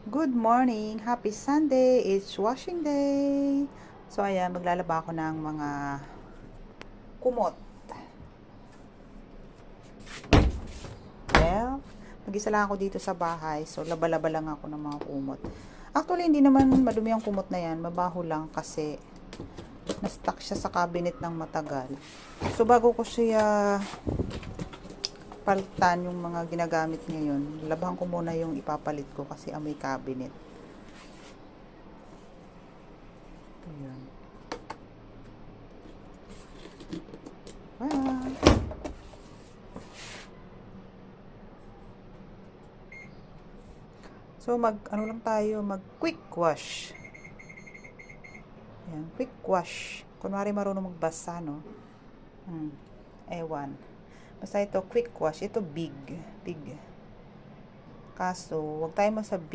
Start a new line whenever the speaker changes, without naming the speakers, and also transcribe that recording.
Good morning! Happy Sunday! It's washing day! So, ayan, maglalaba ako ng mga kumot. Well, mag-isa lang ako dito sa bahay. So, laba-laba lang ako ng mga kumot. Actually, hindi naman madumi ang kumot na yan. Mabaho lang kasi na-stuck siya sa cabinet ng matagal. So, bago ko siya palitan yung mga ginagamit ngayon, labahan ko muna yung ipapalit ko kasi amoy cabinet. Ayan. So, ano lang tayo, quick wash. Ayan, quick wash. Kunwari marunong magbasa, no? Ewan. Basta ito, quick wash. Ito, big. Kaso, wag tayo masabi